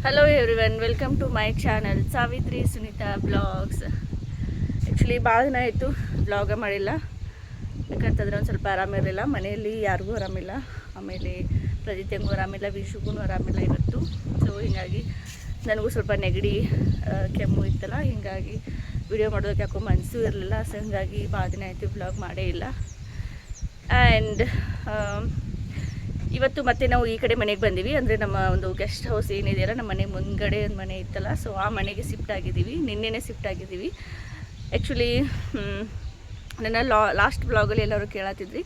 Hello everyone, welcome to my channel Savitri Sunita blogs. Actually ಭಾಳ ದಿನ ಆಯಿತು ಬ್ಲಾಗ ಮಾಡಿಲ್ಲ. ಯಾಕಂತಂದ್ರೆ ಒಂದು ಸ್ವಲ್ಪ ಆರಾಮಿರಲಿಲ್ಲ, ಮನೆಯಲ್ಲಿ ಯಾರಿಗೂ ಆರಾಮಿಲ್ಲ. ಆಮೇಲೆ ಪ್ರದಿತ್ಯಂಗೂ ಆರಾಮಿಲ್ಲ, ವಿಶುಗೂ ಆರಾಮಿಲ್ಲ ಇವತ್ತು. ಸೊ ಹೀಗಾಗಿ ನನಗೂ ಸ್ವಲ್ಪ ನೆಗಡಿ ಕೆಮ್ಮು ಇತ್ತಲ್ಲ, ಹೀಗಾಗಿ ವಿಡಿಯೋ ಮಾಡೋದಕ್ಕೆ ಯಾಕೋ ಮನಸ್ಸು ಇರಲಿಲ್ಲ. ಸೊ ಹೀಗಾಗಿ ಭಾಳ ದಿನ ಆಯಿತು ಬ್ಲಾಗ್ ಮಾಡೇ ಇಲ್ಲ. ಆ್ಯಂಡ್ ಇವತ್ತು ಮತ್ತೆ ನಾವು ಈ ಕಡೆ ಮನೆಗೆ ಬಂದೀವಿ. ಅಂದರೆ ನಮ್ಮ ಒಂದು ಗೆಸ್ಟ್ ಹೌಸ್ ಏನಿದೆಯಲ್ಲ, ನಮ್ಮ ಮನೆ ಮುಂದ್ಗಡೆ ಒಂದು ಮನೆ ಇತ್ತಲ್ಲ, ಸೊ ಆ ಮನೆಗೆ ಶಿಫ್ಟ್ ಆಗಿದ್ದೀವಿ. ನಿನ್ನೆನೇ ಶಿಫ್ಟ್ ಆಗಿದ್ದೀವಿ. ಆ್ಯಕ್ಚುಲಿ ನನ್ನ ಲಾಸ್ಟ್ ಬ್ಲಾಗಲ್ಲಿ ಎಲ್ಲರೂ ಕೇಳತ್ತಿದ್ರಿ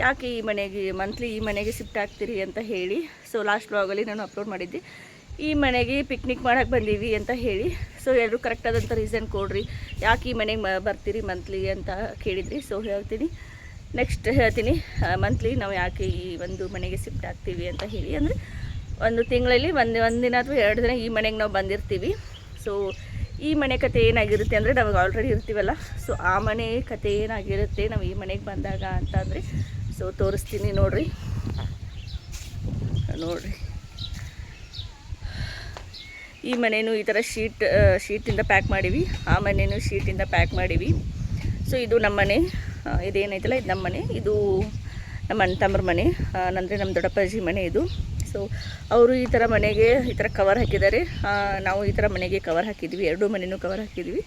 ಯಾಕೆ ಈ ಮನೆಗೆ ಮಂತ್ಲಿ ಈ ಮನೆಗೆ ಶಿಫ್ಟ್ ಆಗ್ತೀರಿ ಅಂತ ಹೇಳಿ. ಸೊ ಲಾಸ್ಟ್ ಬ್ಲಾಗಲ್ಲಿ ನಾನು ಅಪ್ಲೋಡ್ ಮಾಡಿದ್ದೆ, ಈ ಮನೆಗೆ ಪಿಕ್ನಿಕ್ ಮಾಡೋಕ್ಕೆ ಬಂದೀವಿ ಅಂತ ಹೇಳಿ. ಸೊ ಎಲ್ಲರೂ ಕರೆಕ್ಟಾದಂಥ ರೀಸನ್ ಕೊಡ್ರಿ, ಯಾಕೆ ಈ ಮನೆಗೆ ಬರ್ತೀರಿ ಮಂತ್ಲಿ ಅಂತ ಕೇಳಿದ್ರಿ. ಸೊ ನೆಕ್ಸ್ಟ್ ಹೇಳ್ತೀನಿ ಮಂತ್ಲಿ ನಾವು ಯಾಕೆ ಈ ಒಂದು ಮನೆಗೆ ಶಿಫ್ಟ್ ಆಗ್ತೀವಿ ಅಂತ ಹೇಳಿ. ಅಂದರೆ ಒಂದು ತಿಂಗಳಲ್ಲಿ ಒಂದಿನ ಅಥವಾ 2 ದಿನ ಈ ಮನೆಗೆ ನಾವು ಬಂದಿರ್ತೀವಿ. ಸೊ ಈ ಮನೆ ಕತೆ ಏನಾಗಿರುತ್ತೆ ಅಂದರೆ, ನಮಗೆ ಆಲ್ರೆಡಿ ಇರ್ತೀವಲ್ಲ, ಸೊ ಆ ಮನೆ ಕತೆ ಏನಾಗಿರುತ್ತೆ ನಾವು ಈ ಮನೆಗೆ ಬಂದಾಗ ಅಂತ ಅಂದರೆ, ಸೊ ತೋರಿಸ್ತೀನಿ ನೋಡ್ರಿ. ಈ ಮನೇನು ಈ ಥರ ಶೀಟಿಂದ ಪ್ಯಾಕ್ ಮಾಡೀವಿ, ಆ ಮನೇನು ಶೀಟಿಂದ ಪ್ಯಾಕ್ ಮಾಡೀವಿ. ಸೊ ಇದು ನಮ್ಮ ಮನೆ, ಇದೇನೈತಲ್ಲ ಇದು ನಮ್ಮ ಮನೆ, ಇದು ನಮ್ಮ ಅಣ್ಣ ತಮ್ಮರ ಮನೆ, ಅಂದರೆ ನಮ್ಮ ದೊಡ್ಡಪ್ಪಾಜಿ ಮನೆ ಇದು. ಸೊ ಅವರು ಈ ಥರ ಮನೆಗೆ ಈ ಥರ ಕವರ್ ಹಾಕಿದ್ದಾರೆ, ನಾವು ಈ ಥರ ಮನೆಗೆ ಕವರ್ ಹಾಕಿದ್ವಿ, 2 ಮನೆಯೂ ಕವರ್ ಹಾಕಿದ್ವಿ.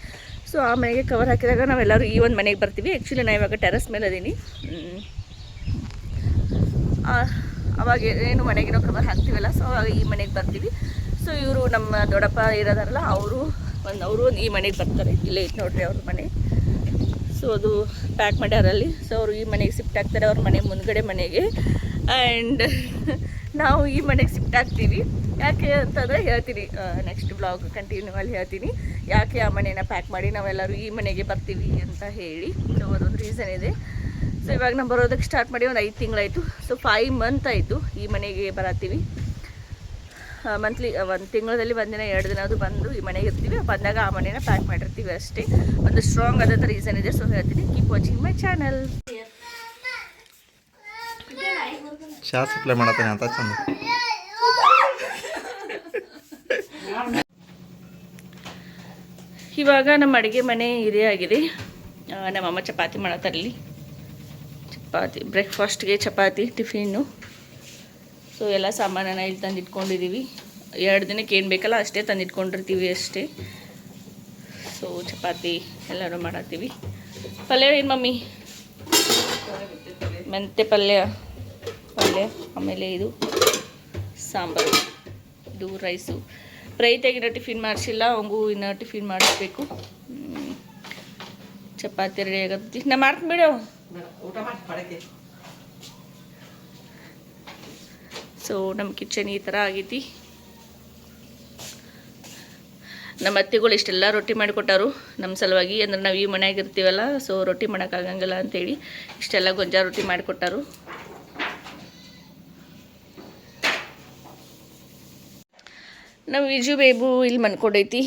ಸೊ ಆ ಮನೆಗೆ ಕವರ್ ಹಾಕಿದಾಗ ನಾವೆಲ್ಲರೂ ಈ ಒಂದು ಮನೆಗೆ ಬರ್ತೀವಿ. ಆ್ಯಕ್ಚುಲಿ ನಾನು ಇವಾಗ ಟೆರಸ್ ಮೇಲೆ ಅದೀನಿ. ಅವಾಗ ಏನು ಮನೆಗೆ ನಾವು ಕವರ್ ಹಾಕ್ತೀವಲ್ಲ, ಸೊ ಅವಾಗ ಈ ಮನೆಗೆ ಬರ್ತೀವಿ. ಸೊ ಇವರು ನಮ್ಮ ದೊಡ್ಡಪ್ಪ ಇರೋದಾರಲ್ಲ, ಅವರು ಈ ಮನೆಗೆ ಬರ್ತಾರೆ. ಇಲ್ಲೇ ಇತ್ತು ನೋಡ್ರಿ ಅವ್ರ ಮನೆ. ಸೊ ಅದು ಪ್ಯಾಕ್ ಮಾಡ್ಯಾರಲ್ಲಿ. ಸೊ ಅವರು ಈ ಮನೆಗೆ ಶಿಫ್ಟ್ ಆಗ್ತಾರೆ, ಅವ್ರ ಮನೆ ಮುಂದ್ಗಡೆ ಮನೆಗೆ. ಆ್ಯಂಡ್ ನಾವು ಈ ಮನೆಗೆ ಶಿಫ್ಟ್ ಆಗ್ತೀವಿ. ಯಾಕೆ ಅಂತಂದರೆ ಹೇಳ್ತೀನಿ, ನೆಕ್ಸ್ಟ್ ಬ್ಲಾಗ್ ಕಂಟಿನ್ಯೂ ಅಲ್ಲಿ ಹೇಳ್ತೀನಿ ಯಾಕೆ ಆ ಮನೇನ ಪ್ಯಾಕ್ ಮಾಡಿ ನಾವೆಲ್ಲರೂ ಈ ಮನೆಗೆ ಬರ್ತೀವಿ ಅಂತ ಹೇಳಿ. ಸೊ ಅದೊಂದು ರೀಸನ್ ಇದೆ. ಸೊ ಇವಾಗ ನಾವು ಬರೋದಕ್ಕೆ ಸ್ಟಾರ್ಟ್ ಮಾಡಿ ಒಂದು 5 ತಿಂಗಳಾಯಿತು. ಸೊ 5 ಮಂತ್ ಆಯಿತು ಈ ಮನೆಗೆ ಬರತ್ತೀವಿ. ಮಂತ್ಲಿ ಒಂದು ತಿಂಗಳಲ್ಲಿ 1 ದಿನ 2 ದಿನ ಅದು ಬಂದು ಈ ಮನೆಗೆ ಇರ್ತೀವಿ. ಬಂದಾಗ ಆ ಮನೇನ ಪ್ಯಾಕ್ ಮಾಡಿರ್ತೀವಿ ಅಷ್ಟೇ. ಒಂದು ಸ್ಟ್ರಾಂಗ್ ಆದಂಥ ರೀಸನ್ ಇದೆ. ಸೊ ಹೇಳ್ತೀನಿ, ಕೀಪ್ ವಾಚಿಂಗ್ ಮೈ ಚಾನಲ್. ಚಾ ಸಪ್ಲೈ ಮಾಡತ್ತಾನೆ ಅಂತ ಚಂದ. ಇವಾಗ ನಮ್ಮ ಅಡುಗೆ ಮನೆ ಇದೇ ಆಗಿದೆ. ನಮ್ಮಮ್ಮ ಚಪಾತಿ ಮಾಡತ್ತಾರಲ್ಲಿ. ಚಪಾತಿ ಬ್ರೇಕ್ಫಾಸ್ಟ್ಗೆ, ಚಪಾತಿ ಟಿಫಿನ್ನು. ಸೊ ಎಲ್ಲ ಸಾಮಾನನ್ನ ಇಲ್ಲಿ ತಂದು ಇಟ್ಕೊಂಡಿದ್ದೀವಿ. 2 ದಿನಕ್ಕೆ ಏನು ಬೇಕಲ್ಲ ಅಷ್ಟೇ ತಂದು ಇಟ್ಕೊಂಡಿರ್ತೀವಿ ಅಷ್ಟೇ. ಸೊ ಚಪಾತಿ ಎಲ್ಲರೂ ಮಾಡತ್ತೀವಿ. ಪಲ್ಯ ಏನು ಮಮ್ಮಿ? ಮೆಂತ್ಯ ಪಲ್ಯ, ಆಮೇಲೆ ಇದು ಸಾಂಬಾರು, ಇದು ರೈಸು. ಪ್ರೈತಾಗಿನ ಟಿಫಿನ್ ಮಾಡಿಸಿಲ್ಲ, ಅವಂಗೂ ಇನ್ನು ಟಿಫಿನ್ ಮಾಡಿಸ್ಬೇಕು. ಚಪಾತಿ ರೆಡಿ ಆಗತ್ತಿ. ನಾ ಮಾಡ್ತೀನಿ ಬಿಡು. ಸೊ ನಮ್ಮ ಕಿಚನ್ ಈ ಥರ ಆಗೈತಿ. ನಮ್ಮ ಅತ್ತೆಗಳು ಇಷ್ಟೆಲ್ಲ ರೊಟ್ಟಿ ಮಾಡಿಕೊಟ್ಟಾರು ನಮ್ಮ ಸಲುವಾಗಿ. ಅಂದ್ರೆ ನಾವು ಈ ಮನ್ಯಾಗ ಇರ್ತೀವಲ್ಲ, ಸೊ ರೊಟ್ಟಿ ಮಾಡೋಕ್ಕಾಗಂಗಿಲ್ಲ ಅಂಥೇಳಿ ಇಷ್ಟೆಲ್ಲ ಗೊಂಜಾಳ ರೊಟ್ಟಿ ಮಾಡಿಕೊಟ್ಟಾರು. ನಮ್ಮ ವಿಜು ಬೇಬು ಇಲ್ಲಿ ಮನ್ಕೊಂಡೈತಿ.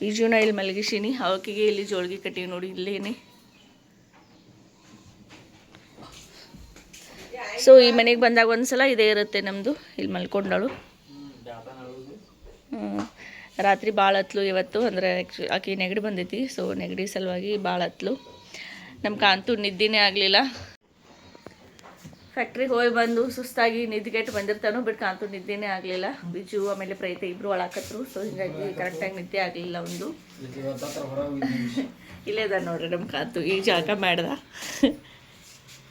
ವಿಜುನ ಇಲ್ಲಿ ಮಲಗಿಸೀನಿ, ಅವಕಿಗೆ ಇಲ್ಲಿ ಜೋಳಿಗೆ ಕಟ್ಟಿವಿ ನೋಡಿ ಇಲ್ಲೇನೆ. ಸೊ ಈ ಮನೆಗೆ ಬಂದಾಗ ಒಂದ್ಸಲ ಇದೇ ಇರುತ್ತೆ ನಮ್ಮದು. ಇಲ್ಲಿ ಮಲ್ಕೊಂಡಳು. ರಾತ್ರಿ ಭಾಳ ಹತ್ಲು ಇವತ್ತು. ಅಂದರೆ ಆಕೆ ನೆಗಡಿ ಬಂದೈತಿ. ಸೊ ನೆಗಡಿ ಸಲುವಾಗಿ ಭಾಳ ಹತ್ಲು. ನಮ್ಮ ಕಾಂತು ನಿದ್ದೆನೇ ಆಗಲಿಲ್ಲ. ಫ್ಯಾಕ್ಟ್ರಿಗೆ ಹೋಗಿ ಬಂದು ಸುಸ್ತಾಗಿ ನಿದ್ದೆಗೆಟ್ಟು ಬಂದಿರ್ತಾನೋ, ಬಟ್ ಕಾಂತು ನಿದ್ದೆನೇ ಆಗಲಿಲ್ಲ. ಬಿಜು ಆಮೇಲೆ ಪ್ರೈತ ಇಬ್ಬರು ಒಳಾಕತ್ರು. ಸೊ ಹೀಗಾಗಿ ಕರೆಕ್ಟಾಗಿ ನಿದ್ದೆ ಆಗಲಿಲ್ಲ ಒಂದು. ಇಲ್ಲೇ ಅದ ನೋಡ್ರಿ ನಮ್ಮ ಕಾಂತು, ಈಗ ಜಾಗ ಮಾಡ್ದ.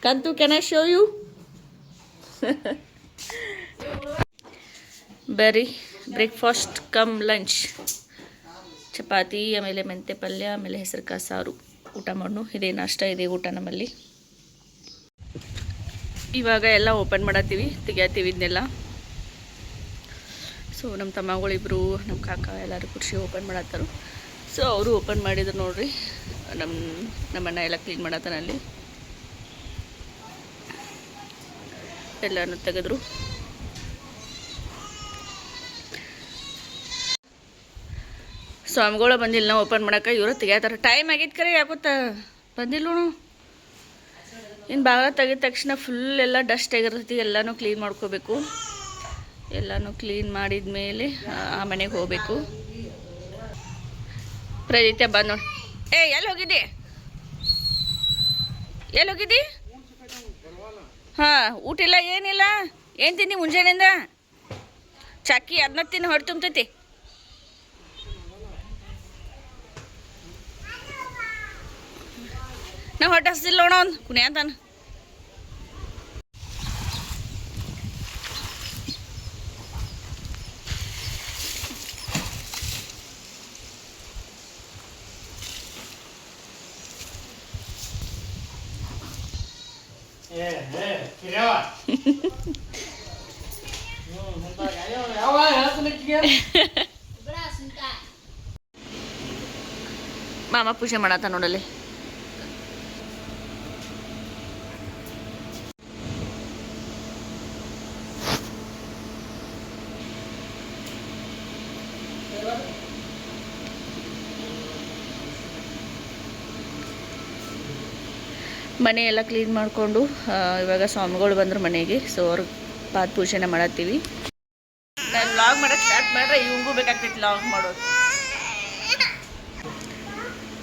Kantu, can I show you? ಬರ್ರಿ, ಬ್ರೇಕ್ಫಾಸ್ಟ್ ಕಮ್ ಲಂಚ್. ಚಪಾತಿ, ಆಮೇಲೆ ಮೆಂತ್ಯ ಪಲ್ಯ, ಆಮೇಲೆ ಹೆಸರುಕಾಳು ಸಾರು ಊಟ ಮಾಡೋಣ. ಇದೇ ನಾಷ್ಟ, ಇದೆ ಊಟ ನಮ್ಮಲ್ಲಿ. ಇವಾಗ ಎಲ್ಲ ಓಪನ್ ಮಾಡತ್ತೀವಿ, ತೆಗಿಯತ್ತೀವಿ ಇದನ್ನೆಲ್ಲ. ಸೊ ನಮ್ಮ ತಮ್ಮಗಳಿಬ್ರು, ನಮ್ಮ ಕಾಕ ಎಲ್ಲರೂ ಕುರ್ಚಿ ಓಪನ್ ಮಾಡತ್ತಾರು. ಸೊ ಅವರು ಓಪನ್ ಮಾಡಿದ್ರು ನೋಡ್ರಿ. ನಮ್ಮನ್ನ ಎಲ್ಲ ಕ್ಲೀನ್ ಮಾಡತ್ತಾನಲ್ಲಿ. ಎಲ್ಲನೂ ತೆಗೆದ್ರು. ಸ್ವಾಮಿಗಳು ಬಂದಿಲ್ಲ ನಾವು ಓಪನ್ ಮಾಡೋಕೆ, ಇವರು ತೆಗಿಯತ್ತಾರ. ಟೈಮ್ ಆಗೈತೆ ಕರೆ, ಯಾಕೋತ್ತ ಬಂದಿಲ್ಲ ನೋಡು. ಇನ್ನು ಬಾಗಿಲ ತೆಗಿದ ತಕ್ಷಣ ಫುಲ್ ಎಲ್ಲ ಡಸ್ಟ್ ಆಗಿರ್ತೈತಿ, ಎಲ್ಲನೂ ಕ್ಲೀನ್ ಮಾಡ್ಕೋಬೇಕು. ಎಲ್ಲನೂ ಕ್ಲೀನ್ ಮಾಡಿದ ಮೇಲೆ ಆ ಮನೆಗೆ ಹೋಗಬೇಕು. ಪ್ರದಿತ್ಯ ಬಂದು ನೋಡಿ. ಎಲ್ಲಿ ಹೋಗಿದ್ದಿ? ಎಲ್ಲಿ ಹೋಗಿದ್ದಿ? ಹಾಂ, ಊಟ ಇಲ್ಲ ಏನಿಲ್ಲ. ಏನು ತಿಂದಿ ಮುಂಜಾನೆಯಿಂದ? ಚಕ್ಕಿ ಅದನ್ನ ತಿನ್ನು, ಹೊಟ್ಟೆ ತುಂಬತೈತಿ. ನಾ ಹೊಟ್ಟೆ ಹಸ್ದಿಲ್ಲ ನೋಡ ಒಂದು ಕುಣಿಯ ಅಂತಾನ. ಮಾಮ ಪೂಜೆ ಮಾಡತ್ತ ನೋಡಲ್ಲಿ. ಮನೆ ಎಲ್ಲ ಕ್ಲೀನ್ ಮಾಡಿಕೊಂಡು ಇವಾಗ ಸ್ವಾಮಿಗಳು ಬಂದರು ಮನೆಗೆ. ಸೊ ಅವ್ರಿಗೆ ಪಾದ ಪೂಜೆನ ಮಾಡತ್ತೀವಿ. ನಾನು ಲಾಗ್ ಮಾಡೋಕ್ಕೆ ಸ್ಟಾರ್ಟ್ ಮಾಡಿದ್ರೆ ಇವಂಗೂ ಬೇಕಾಗ್ತೈತಿ ಲಾಗ್ ಮಾಡೋದು.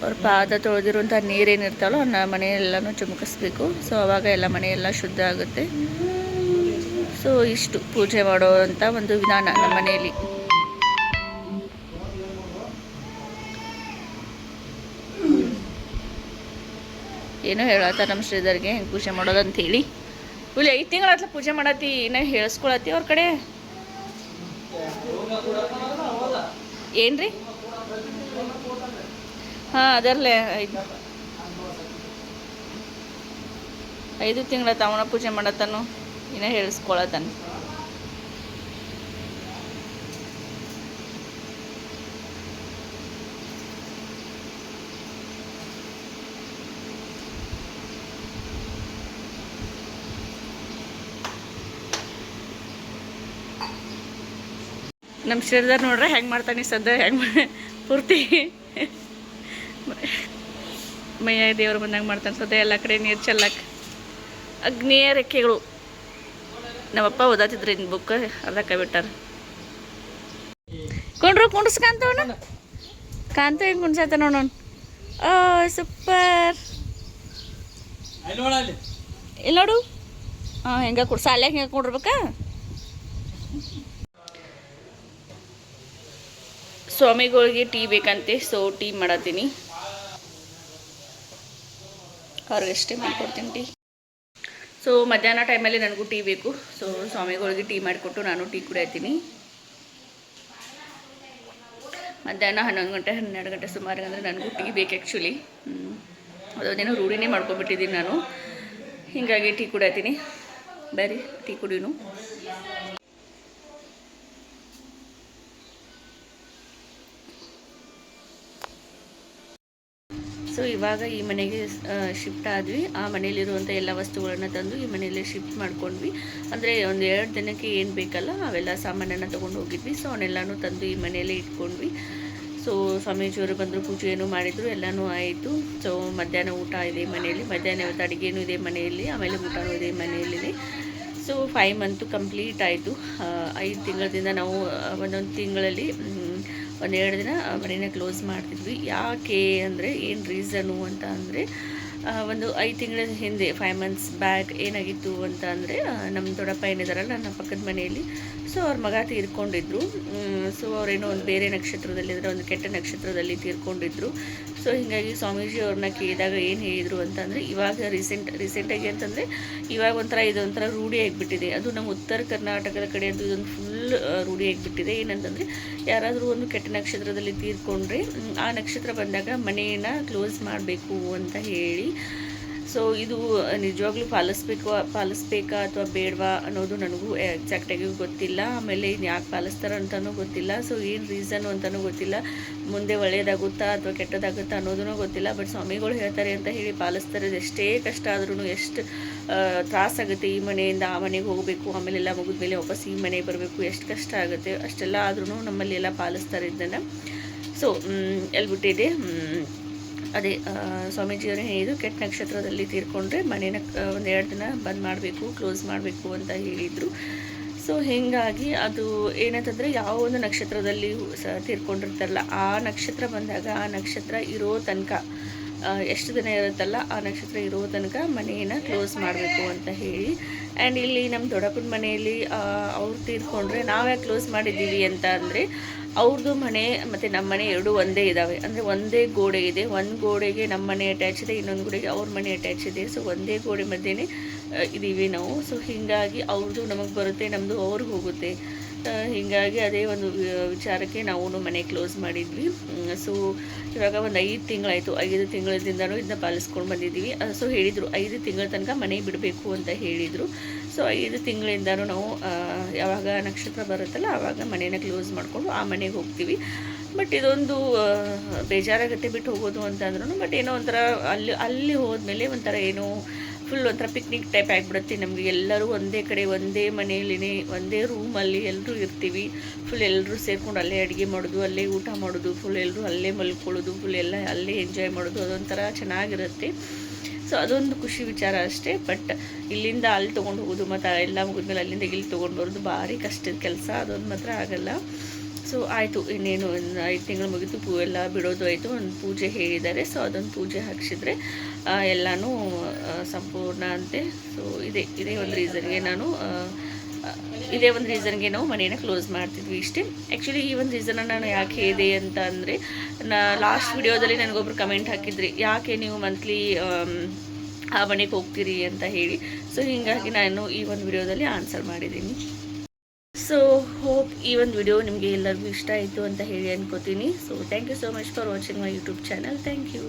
ಅವ್ರ ಪಾದ ತೊಳೆದಿರುವಂಥ ನೀರೇನಿರ್ತಾವೋ ಅವನ್ನ ಮನೆಯೆಲ್ಲನೂ ಚುಮುಕಿಸ್ಬೇಕು. ಸೊ ಅವಾಗ ಎಲ್ಲ ಮನೆಯೆಲ್ಲ ಶುದ್ಧ ಆಗುತ್ತೆ. ಸೊ ಇಷ್ಟು ಪೂಜೆ ಮಾಡೋವಂಥ ಒಂದು ವಿಧಾನ ನಮ್ಮ ಮನೆಯಲ್ಲಿ. ಏನೋ ಹೇಳತ್ತ ನಮ್ಮ ಶ್ರೀಧರ್ಗೆ ಹೆಂಗೆ ಪೂಜೆ ಮಾಡೋದಂತ ಹೇಳಿ. ಇಲ್ಲಿ 5 ತಿಂಗಳಾತ್ಲ ಪೂಜೆ ಮಾಡತ್ತಿ, ಇನ್ನೂ ಹೇಳಿಸ್ಕೊಳತ್ತಿ ಅವ್ರ ಕಡೆ. ಏನ್ರಿ? ಹಾಂ, ಅದರಲ್ಲೇ 5 ತಿಂಗಳ ಅವನ ಪೂಜೆ ಮಾಡತ್ತಾನು, ಇನ್ನೂ ಹೇಳಿಸ್ಕೊಳತ್ತಾನ. ನಮ್ಮ ಶ್ರೀಧರ್ ನೋಡ್ರೆ ಹೆಂಗೆ ಮಾಡ್ತಾನೆ ಸದ್ಯ, ಹೆಂಗೆ ಪೂರ್ತಿ ಮೈಯ ದೇವ್ರ ಬಂದಂಗೆ ಮಾಡ್ತಾನೆ ಸದ್ಯ. ಎಲ್ಲ ಕಡೆ ನೀರು ಚೆಲ್ಲಕ್ಕೆ ಅಗ್ನಿಯ ರೆಕ್ಕೆಗಳು. ನಮ್ಮಪ್ಪ ಓದಾತಿದ್ರು ಇನ್ನು ಬುಕ್, ಅರ್ಧಕ್ಕ ಬಿಟ್ಟಾರ. ಕುಂಡ್ಸ್ ಕಾಂತವನ ಕಾಂತ ಹೆಂಗೆ ಕುಣ್ಸತ್ತ ನೋಡೋಣ. ಓ ಸೂಪರ್. ಇಲ್ಲಿ ನೋಡು. ಹಾಂ, ಹೆಂಗೆ ಸಾಲ್ಯಾಗ ಹೆಂಗೆ ಕೊಂಡಿರ್ಬೇಕಾ? ಸ್ವಾಮಿಗಳಿಗೆ ಟೀ ಬೇಕಂತೆ. ಸೊ ಟೀ ಮಾಡತ್ತೀನಿ, ಅವ್ರಿಗಷ್ಟೇ ಮಾಡಿಕೊಡ್ತೀನಿ ಟೀ. ಸೊ ಮಧ್ಯಾಹ್ನ ಟೈಮಲ್ಲಿ ನನಗೂ ಟೀ ಬೇಕು. ಸೊ ಸ್ವಾಮಿಗಳಿಗೆ ಟೀ ಮಾಡಿಕೊಟ್ಟು ನಾನು ಟೀ ಕುಡಿಯತ್ತೀನಿ. ಮಧ್ಯಾಹ್ನ 11 ಗಂಟೆ 12 ಗಂಟೆ ಸುಮಾರು ಅಂದರೆ ನನಗೂ ಟೀ ಬೇಕು ಆ್ಯಕ್ಚುಲಿ. ಅದೊಂದೇನೋ ರೂಢಿನೇ ಮಾಡ್ಕೊಂಡ್ಬಿಟ್ಟಿದ್ದೀನಿ ನಾನು, ಹೀಗಾಗಿ ಟೀ ಕುಡಿಯತ್ತೀನಿ. ಬರ್ರಿ ಟೀ ಕುಡಿಯೋನು. ಸೊ ಇವಾಗ ಈ ಮನೆಗೆ ಶಿಫ್ಟ್ ಆದ್ವಿ. ಆ ಮನೇಲಿರುವಂಥ ಎಲ್ಲ ವಸ್ತುಗಳನ್ನು ತಂದು ಈ ಮನೆಯಲ್ಲೇ ಶಿಫ್ಟ್ ಮಾಡ್ಕೊಂಡ್ವಿ. ಅಂದರೆ ಒಂದು 2 ದಿನಕ್ಕೆ ಏನು ಬೇಕಲ್ಲ ಅವೆಲ್ಲ ಸಾಮಾನನ್ನು ತೊಗೊಂಡು ಹೋಗಿದ್ವಿ. ಸೊ ಅವನ್ನೆಲ್ಲನೂ ತಂದು ಈ ಮನೆಯಲ್ಲೇ ಇಟ್ಕೊಂಡ್ವಿ. ಸೊ ಸ್ವಾಮೀಜಿಯವರು ಬಂದರು, ಪೂಜೆಯನ್ನು ಮಾಡಿದರು, ಎಲ್ಲನೂ ಆಯಿತು. ಸೊ ಮಧ್ಯಾಹ್ನ ಊಟ ಇದೆ ಮನೆಯಲ್ಲಿ, ಮಧ್ಯಾಹ್ನ ಇವತ್ತು ಅಡುಗೆನೂ ಇದೆ ಮನೆಯಲ್ಲಿ, ಆಮೇಲೆ ಊಟನೂ ಇದೆ ಮನೆಯಲ್ಲಿ. ಸೊ 5 ಮಂತು ಕಂಪ್ಲೀಟ್ ಆಯಿತು. 5 ತಿಂಗಳಿಂದ ನಾವು ಒಂದೊಂದು ತಿಂಗಳಲ್ಲಿ 1-2 ದಿನ ಮನೆಯ ಕ್ಲೋಸ್ ಮಾಡ್ತಿದ್ವಿ. ಯಾಕೆ ಅಂದರೆ ಏನು ರೀಸನು ಅಂತ ಅಂದರೆ, ಒಂದು 5 ತಿಂಗಳ ಹಿಂದೆ 5 ಮಂತ್ಸ್ ಬ್ಯಾಕ್ ಏನಾಗಿತ್ತು ಅಂತ ಅಂದರೆ, ನಮ್ಮ ದೊಡ್ಡಪ್ಪ ಏನಿದಾರಲ್ಲ ನನ್ನ ಪಕ್ಕದ ಮನೆಯಲ್ಲಿ, ಸೊ ಅವ್ರ ಮಗ ತೀರ್ಕೊಂಡಿದ್ರು. ಸೊ ಅವರೇನೋ ಒಂದು ಬೇರೆ ನಕ್ಷತ್ರದಲ್ಲಿದ್ದರೆ, ಒಂದು ಕೆಟ್ಟ ನಕ್ಷತ್ರದಲ್ಲಿ ತೀರ್ಕೊಂಡಿದ್ರು. ಸೊ ಹೀಗಾಗಿ ಸ್ವಾಮೀಜಿ ಅವ್ರನ್ನ ಕೇಳಿದಾಗ ಏನು ಹೇಳಿದರು ಅಂತಂದರೆ, ಇವಾಗ ರೀಸೆಂಟಾಗಿ ಅಂತಂದರೆ ಇವಾಗ ಇದೊಂಥರ ರೂಢಿ ಆಗಿಬಿಟ್ಟಿದೆ. ಅದು ನಮ್ಮ ಉತ್ತರ ಕರ್ನಾಟಕದ ಕಡೆ ಅದು ಇದೊಂದು ಫುಲ್ ರೂಢಿ ಆಗಿಬಿಟ್ಟಿದೆ. ಏನಂತಂದರೆ ಯಾರಾದರೂ ಒಂದು ಕೆಟ್ಟ ನಕ್ಷತ್ರದಲ್ಲಿ ತೀರ್ಕೊಂಡ್ರೆ ಆ ನಕ್ಷತ್ರ ಬಂದಾಗ ಮನೆಯನ್ನು ಕ್ಲೋಸ್ ಮಾಡಬೇಕು ಅಂತ ಹೇಳಿ. ಸೊ ಇದು ನಿಜವಾಗ್ಲೂ ಪಾಲಿಸ್ಬೇಕಾ ಅಥವಾ ಬೇಡವಾ ಅನ್ನೋದು ನನಗೂ ಎಕ್ಸಾಕ್ಟಾಗಿ ಗೊತ್ತಿಲ್ಲ. ಆಮೇಲೆ ಇದು ಯಾಕೆ ಪಾಲಿಸ್ತಾರೆ ಅಂತಲೂ ಗೊತ್ತಿಲ್ಲ. ಸೊ ಏನು ರೀಸನು ಅಂತಲೂ ಗೊತ್ತಿಲ್ಲ. ಮುಂದೆ ಒಳ್ಳೆಯದಾಗುತ್ತಾ ಅಥವಾ ಕೆಟ್ಟದಾಗುತ್ತಾ ಅನ್ನೋದೂ ಗೊತ್ತಿಲ್ಲ. ಬಟ್ ಸ್ವಾಮಿಗಳು ಹೇಳ್ತಾರೆ ಅಂತ ಹೇಳಿ ಪಾಲಿಸ್ತಾರೆ. ಎಷ್ಟೇ ಕಷ್ಟ ಆದ್ರೂ, ಎಷ್ಟು ತ್ರಾಸಾಗುತ್ತೆ, ಈ ಮನೆಯಿಂದ ಆ ಮನೆಗೆ ಹೋಗಬೇಕು, ಆಮೇಲೆ ಎಲ್ಲ ಮುಗಿದ ಮೇಲೆ ವಾಪಸ್ ಈ ಮನೆಗೆ ಬರಬೇಕು, ಎಷ್ಟು ಕಷ್ಟ ಆಗುತ್ತೆ, ಅಷ್ಟೆಲ್ಲ ಆದ್ರೂ ನಮ್ಮಲ್ಲಿ ಎಲ್ಲ ಪಾಲಿಸ್ತಾರೆ ಇದನ್ನು. ಸೊ ಎಲ್ಬಿಟ್ಟಿದೆ ಅದೇ ಸ್ವಾಮೀಜಿಯವರೇ ಹೇಳಿದ್ದು, ಕೆಟ್ಟ ನಕ್ಷತ್ರದಲ್ಲಿ ತೀರ್ಕೊಂಡ್ರೆ ಮನೇನ 1-2 ದಿನ ಬಂದ್ ಮಾಡಬೇಕು, ಕ್ಲೋಸ್ ಮಾಡಬೇಕು ಅಂತ ಹೇಳಿದರು. ಸೊ ಹೀಗಾಗಿ ಅದು ಏನಂತಂದರೆ ಯಾವ ಒಂದು ನಕ್ಷತ್ರದಲ್ಲಿ ತೀರ್ಕೊಂಡಿರ್ತಾರಲ್ಲ ಆ ನಕ್ಷತ್ರ ಬಂದಾಗ ಆ ನಕ್ಷತ್ರ ಇರೋ ತನಕ ಎಷ್ಟು ದಿನ ಇರುತ್ತಲ್ಲ ಆ ನಕ್ಷತ್ರ ಇರೋ ತನಕ ಮನೆಯನ್ನು ಕ್ಲೋಸ್ ಮಾಡಬೇಕು ಅಂತ ಹೇಳಿ. ಆ್ಯಂಡ್ ಇಲ್ಲಿ ನಮ್ಮ ದೊಡ್ಡಪ್ಪನ ಮನೆಯಲ್ಲಿ ಅವ್ರು ತೀರ್ಕೊಂಡ್ರೆ ನಾವ್ಯಾಕೆ ಕ್ಲೋಸ್ ಮಾಡಿದ್ದೀವಿ ಅಂತ ಅಂದರೆ ಅವ್ರದ್ದು ಮನೆ ಮತ್ತು ನಮ್ಮ ಮನೆ ಎರಡೂ ಒಂದೇ ಇದ್ದಾವೆ. ಅಂದರೆ ಒಂದೇ ಗೋಡೆ ಇದೆ, ಒಂದು ಗೋಡೆಗೆ ನಮ್ಮ ಮನೆ ಅಟ್ಯಾಚ್ ಇದೆ, ಇನ್ನೊಂದು ಗೋಡೆಗೆ ಅವ್ರ ಮನೆ ಅಟ್ಯಾಚ್ ಇದೆ. ಸೊ ಒಂದೇ ಗೋಡೆ ಮಧ್ಯೆನೇ ಇದ್ದೀವಿ ನಾವು. ಸೊ ಹೀಗಾಗಿ ಅವ್ರದ್ದು ನಮಗೆ ಬರುತ್ತೆ, ನಮ್ಮದು ಅವ್ರಿಗೆ ಹೋಗುತ್ತೆ. ಹೀಗಾಗಿ ಅದೇ ಒಂದು ವಿಚಾರಕ್ಕೆ ನಾವು ಮನೆ ಕ್ಲೋಸ್ ಮಾಡಿದ್ವಿ. ಸೊ ಇವಾಗ ಒಂದು 5 ತಿಂಗಳಾಯಿತು, 5 ತಿಂಗಳಿಂದನೂ ಇದನ್ನ ಪಾಲಿಸ್ಕೊಂಡು ಬಂದಿದ್ದೀವಿ. ಸೊ ಹೇಳಿದರು 5 ತಿಂಗಳ ತನಕ ಮನೆ ಬಿಡಬೇಕು ಅಂತ ಹೇಳಿದರು. ಸೊ 5 ತಿಂಗಳಿಂದನೂ ನಾವು ಯಾವಾಗ ನಕ್ಷತ್ರ ಬರುತ್ತಲ್ಲ ಆವಾಗ ಮನೇನ ಕ್ಲೋಸ್ ಮಾಡಿಕೊಂಡು ಆ ಮನೆಗೆ ಹೋಗ್ತೀವಿ. ಬಟ್ ಇದೊಂದು ಬೇಜಾರಾಗತ್ತೆ ಬಿಟ್ಟು ಹೋಗೋದು ಅಂತ ಅಂದ್ರೂ. ಬಟ್ ಏನೋ ಒಂಥರ ಅಲ್ಲಿ ಹೋದ್ಮೇಲೆ ಒಂಥರ ಏನೋ ಫುಲ್ ಒಂಥರ ಪಿಕ್ನಿಕ್ ಟೈಪ್ ಆಗಿಬಿಡುತ್ತೆ ನಮಗೆ. ಎಲ್ಲರೂ ಒಂದೇ ಕಡೆ ಒಂದೇ ಮನೆಯಲ್ಲಿನೇ ಒಂದೇ ರೂಮಲ್ಲಿ ಎಲ್ಲರೂ ಇರ್ತೀವಿ. ಫುಲ್ ಎಲ್ಲರೂ ಸೇರ್ಕೊಂಡು ಅಲ್ಲೇ ಅಡುಗೆ ಮಾಡೋದು, ಅಲ್ಲೇ ಊಟ ಮಾಡೋದು, ಫುಲ್ ಎಲ್ಲರೂ ಅಲ್ಲೇ ಮಲ್ಕೊಳ್ಳೋದು, ಫುಲ್ ಎಲ್ಲ ಅಲ್ಲೇ ಎಂಜಾಯ್ ಮಾಡೋದು, ಅದೊಂಥರ ಚೆನ್ನಾಗಿರುತ್ತೆ. ಸೊ ಅದೊಂದು ಖುಷಿ ವಿಚಾರ ಅಷ್ಟೇ. ಬಟ್ ಇಲ್ಲಿಂದ ಅಲ್ಲಿ ತೊಗೊಂಡು ಹೋಗೋದು ಮತ್ತು ಎಲ್ಲ ಮುಗಿದ್ಮೇಲೆ ಅಲ್ಲಿಂದ ಇಲ್ಲಿ ತೊಗೊಂಡು ಬರೋದು ಭಾರಿ ಕಷ್ಟದ ಕೆಲಸ, ಅದೊಂದು ಮಾತ್ರ ಆಗಲ್ಲ. ಸೊ ಆಯಿತು, ಇನ್ನೇನು 5 ತಿಂಗಳು ಮುಗಿತು, ಎಲ್ಲ ಬಿಡೋದು ಆಯಿತು. ಒಂದು ಪೂಜೆ ಹೇಳಿದ್ದಾರೆ. ಸೊ ಅದೊಂದು ಪೂಜೆ ಹಾಕ್ಸಿದ್ರೆ ಎಲ್ಲನೂ ಸಂಪೂರ್ಣ ಅಂತೆ. ಸೊ ಇದೇ ಒಂದು ರೀಸನ್ಗೆ ನಾವು ಮನೇನ ಕ್ಲೋಸ್ ಮಾಡ್ತಿದ್ವಿ ಇಷ್ಟೇ. ಆ್ಯಕ್ಚುಲಿ ಈ ಒಂದು ರೀಸನ್ನ ನಾನು ಯಾಕೆ ಹೇಳಿದೆ ಅಂತ ಅಂದರೆ, ಲಾಸ್ಟ್ ವಿಡಿಯೋದಲ್ಲಿ ನನಗೊಬ್ರು ಕಮೆಂಟ್ ಹಾಕಿದ್ರಿ, ಯಾಕೆ ನೀವು ಮಂತ್ಲಿ ಆ ಮನೆಗೆ ಹೋಗ್ತೀರಿ ಅಂತ ಹೇಳಿ. ಸೊ ಹೀಗಾಗಿ ನಾನು ಈ ಒಂದು ವಿಡಿಯೋದಲ್ಲಿ ಆನ್ಸರ್ ಮಾಡಿದ್ದೀನಿ. ಸೊ ಹೋಪ್ ಈ ಒಂದು ವಿಡಿಯೋ ನಿಮಗೆ ಎಲ್ಲರಿಗೂ ಇಷ್ಟ ಆಯಿತು ಅಂತ ಹೇಳಿ ಅನ್ಕೋತೀನಿ. So thank you so much for watching my YouTube channel. Thank you.